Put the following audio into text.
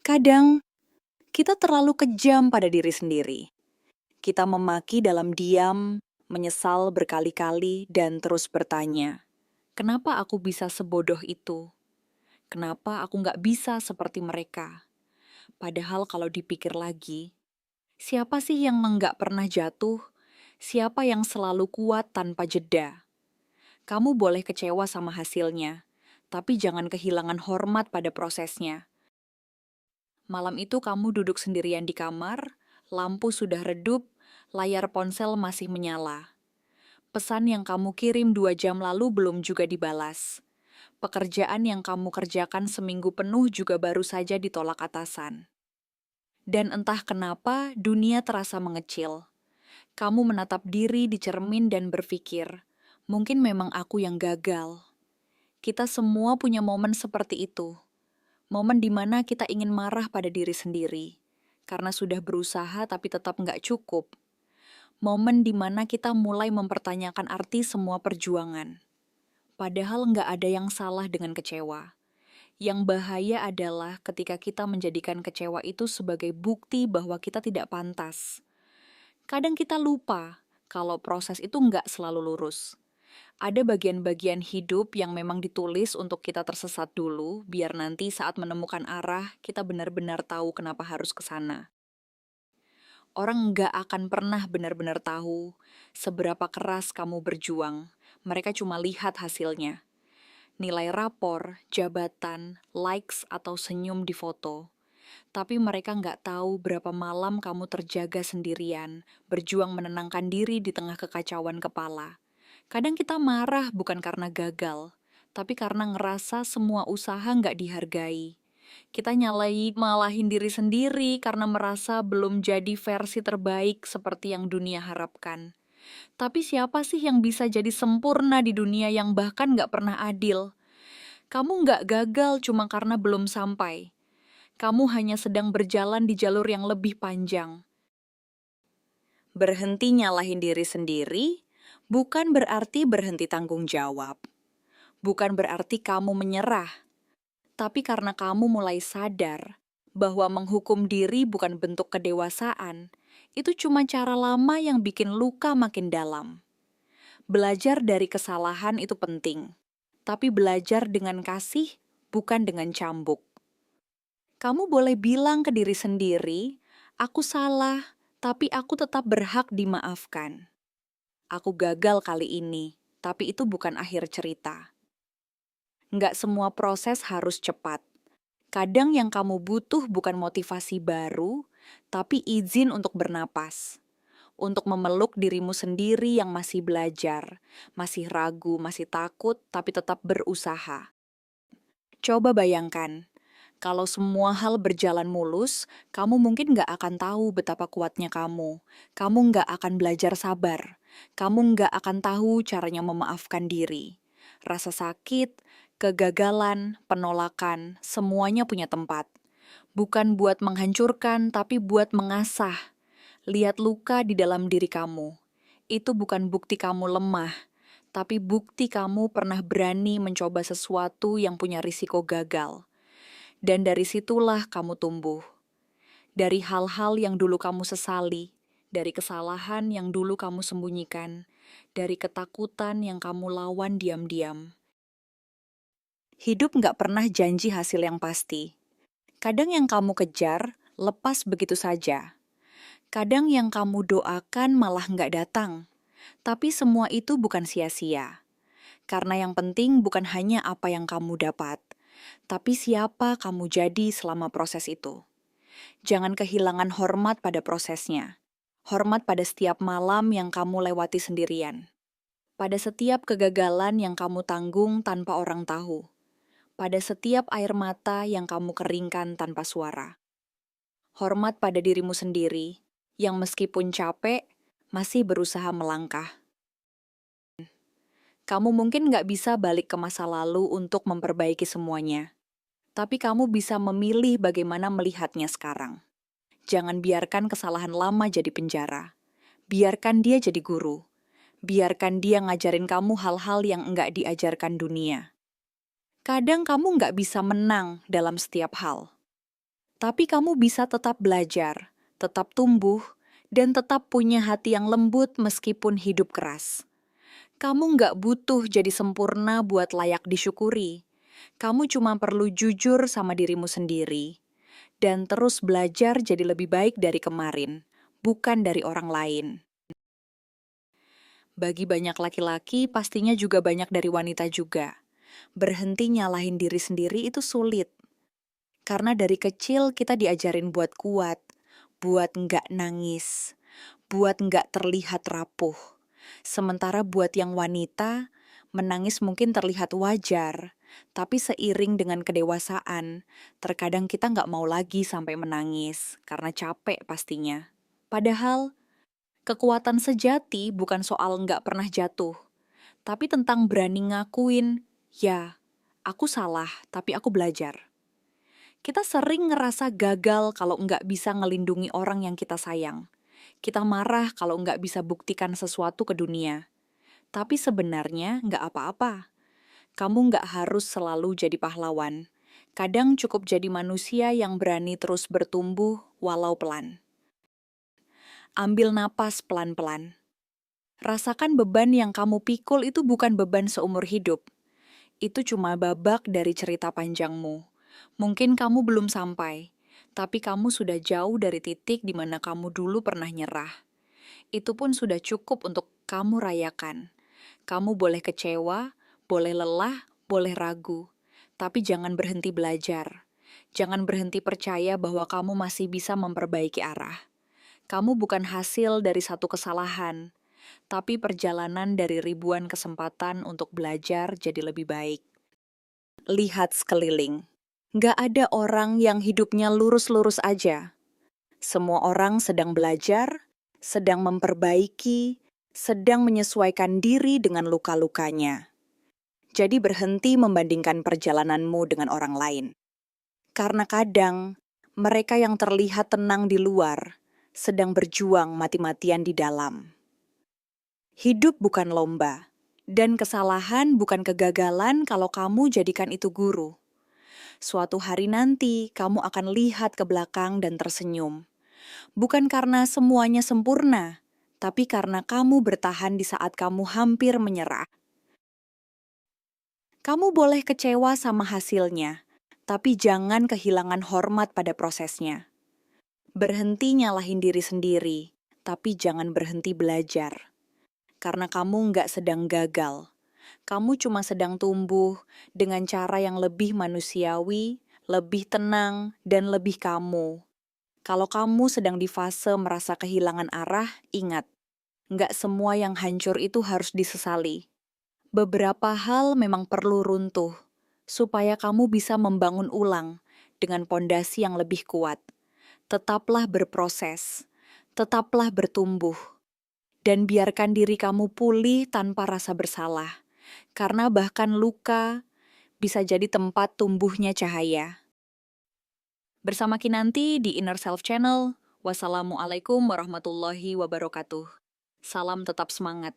Kadang kita terlalu kejam pada diri sendiri. Kita memaki dalam diam, menyesal berkali-kali, dan terus bertanya, kenapa aku bisa sebodoh itu? Kenapa aku nggak bisa seperti mereka? Padahal kalau dipikir lagi, siapa sih yang nggak pernah jatuh? Siapa yang selalu kuat tanpa jeda? Kamu boleh kecewa sama hasilnya, tapi jangan kehilangan hormat pada prosesnya. Malam itu kamu duduk sendirian di kamar, lampu sudah redup, layar ponsel masih menyala. Pesan yang kamu kirim 2 jam lalu belum juga dibalas. Pekerjaan yang kamu kerjakan seminggu penuh juga baru saja ditolak atasan. Dan entah kenapa dunia terasa mengecil. Kamu menatap diri di cermin dan berpikir, mungkin memang aku yang gagal. Kita semua punya momen seperti itu. Momen di mana kita ingin marah pada diri sendiri, karena sudah berusaha tapi tetap nggak cukup. Momen di mana kita mulai mempertanyakan arti semua perjuangan. Padahal nggak ada yang salah dengan kecewa. Yang bahaya adalah ketika kita menjadikan kecewa itu sebagai bukti bahwa kita tidak pantas. Kadang kita lupa kalau proses itu nggak selalu lurus. Ada bagian-bagian hidup yang memang ditulis untuk kita tersesat dulu, biar nanti saat menemukan arah, kita benar-benar tahu kenapa harus ke sana. Orang nggak akan pernah benar-benar tahu seberapa keras kamu berjuang. Mereka cuma lihat hasilnya. Nilai rapor, jabatan, likes, atau senyum di foto. Tapi mereka nggak tahu berapa malam kamu terjaga sendirian, berjuang menenangkan diri di tengah kekacauan kepala. Kadang kita marah bukan karena gagal, tapi karena ngerasa semua usaha nggak dihargai. Kita malahin diri sendiri karena merasa belum jadi versi terbaik seperti yang dunia harapkan. Tapi siapa sih yang bisa jadi sempurna di dunia yang bahkan nggak pernah adil? Kamu nggak gagal cuma karena belum sampai. Kamu hanya sedang berjalan di jalur yang lebih panjang. Berhenti nyalahin diri sendiri bukan berarti berhenti tanggung jawab. Bukan berarti kamu menyerah. Tapi karena kamu mulai sadar bahwa menghukum diri bukan bentuk kedewasaan, itu cuma cara lama yang bikin luka makin dalam. Belajar dari kesalahan itu penting, tapi belajar dengan kasih bukan dengan cambuk. Kamu boleh bilang ke diri sendiri, aku salah, tapi aku tetap berhak dimaafkan. Aku gagal kali ini, tapi itu bukan akhir cerita. Nggak semua proses harus cepat. Kadang yang kamu butuh bukan motivasi baru, tapi izin untuk bernapas. Untuk memeluk dirimu sendiri yang masih belajar, masih ragu, masih takut, tapi tetap berusaha. Coba bayangkan, kalau semua hal berjalan mulus, kamu mungkin nggak akan tahu betapa kuatnya kamu. Kamu nggak akan belajar sabar. Kamu nggak akan tahu caranya memaafkan diri. Rasa sakit, kegagalan, penolakan, semuanya punya tempat. Bukan buat menghancurkan, tapi buat mengasah. Lihat luka di dalam diri kamu. Itu bukan bukti kamu lemah, tapi bukti kamu pernah berani mencoba sesuatu yang punya risiko gagal. Dan dari situlah kamu tumbuh. Dari hal-hal yang dulu kamu sesali, dari kesalahan yang dulu kamu sembunyikan, dari ketakutan yang kamu lawan diam-diam. Hidup nggak pernah janji hasil yang pasti. Kadang yang kamu kejar, lepas begitu saja. Kadang yang kamu doakan malah nggak datang. Tapi semua itu bukan sia-sia. Karena yang penting bukan hanya apa yang kamu dapat, tapi siapa kamu jadi selama proses itu. Jangan kehilangan hormat pada prosesnya. Hormat pada setiap malam yang kamu lewati sendirian. Pada setiap kegagalan yang kamu tanggung tanpa orang tahu. Pada setiap air mata yang kamu keringkan tanpa suara. Hormat pada dirimu sendiri, yang meskipun capek, masih berusaha melangkah. Kamu mungkin nggak bisa balik ke masa lalu untuk memperbaiki semuanya. Tapi kamu bisa memilih bagaimana melihatnya sekarang. Jangan biarkan kesalahan lama jadi penjara. Biarkan dia jadi guru. Biarkan dia ngajarin kamu hal-hal yang nggak diajarkan dunia. Kadang kamu nggak bisa menang dalam setiap hal. Tapi kamu bisa tetap belajar, tetap tumbuh, dan tetap punya hati yang lembut meskipun hidup keras. Kamu nggak butuh jadi sempurna buat layak disyukuri. Kamu cuma perlu jujur sama dirimu sendiri. Dan terus belajar jadi lebih baik dari kemarin, bukan dari orang lain. Bagi banyak laki-laki, pastinya juga banyak dari wanita juga. Berhenti nyalahin diri sendiri itu sulit. Karena dari kecil kita diajarin buat kuat, buat nggak nangis, buat nggak terlihat rapuh. Sementara buat yang wanita, menangis mungkin terlihat wajar, tapi seiring dengan kedewasaan, terkadang kita nggak mau lagi sampai menangis, karena capek pastinya. Padahal, kekuatan sejati bukan soal nggak pernah jatuh, tapi tentang berani ngakuin, ya, aku salah, tapi aku belajar. Kita sering ngerasa gagal kalau nggak bisa ngelindungi orang yang kita sayang. Kita marah kalau nggak bisa buktikan sesuatu ke dunia. Tapi sebenarnya nggak apa-apa. Kamu nggak harus selalu jadi pahlawan. Kadang cukup jadi manusia yang berani terus bertumbuh walau pelan. Ambil napas pelan-pelan. Rasakan beban yang kamu pikul itu bukan beban seumur hidup. Itu cuma babak dari cerita panjangmu. Mungkin kamu belum sampai, tapi kamu sudah jauh dari titik di mana kamu dulu pernah nyerah. Itu pun sudah cukup untuk kamu rayakan. Kamu boleh kecewa, boleh lelah, boleh ragu, tapi jangan berhenti belajar. Jangan berhenti percaya bahwa kamu masih bisa memperbaiki arah. Kamu bukan hasil dari satu kesalahan, tapi perjalanan dari ribuan kesempatan untuk belajar jadi lebih baik. Lihat sekeliling. Nggak ada orang yang hidupnya lurus-lurus aja. Semua orang sedang belajar, sedang memperbaiki, sedang menyesuaikan diri dengan luka-lukanya. Jadi berhenti membandingkan perjalananmu dengan orang lain. Karena kadang, mereka yang terlihat tenang di luar, sedang berjuang mati-matian di dalam. Hidup bukan lomba, dan kesalahan bukan kegagalan kalau kamu jadikan itu guru. Suatu hari nanti, kamu akan lihat ke belakang dan tersenyum. Bukan karena semuanya sempurna, tapi karena kamu bertahan di saat kamu hampir menyerah. Kamu boleh kecewa sama hasilnya, tapi jangan kehilangan hormat pada prosesnya. Berhenti nyalahin diri sendiri, tapi jangan berhenti belajar. Karena kamu nggak sedang gagal. Kamu cuma sedang tumbuh dengan cara yang lebih manusiawi, lebih tenang, dan lebih kamu. Kalau kamu sedang di fase merasa kehilangan arah, ingat, nggak semua yang hancur itu harus disesali. Beberapa hal memang perlu runtuh, supaya kamu bisa membangun ulang dengan pondasi yang lebih kuat. Tetaplah berproses, tetaplah bertumbuh, dan biarkan diri kamu pulih tanpa rasa bersalah. Karena bahkan luka bisa jadi tempat tumbuhnya cahaya. Bersama Kinanti di Inner Self Channel. Wassalamualaikum warahmatullahi wabarakatuh. Salam tetap semangat.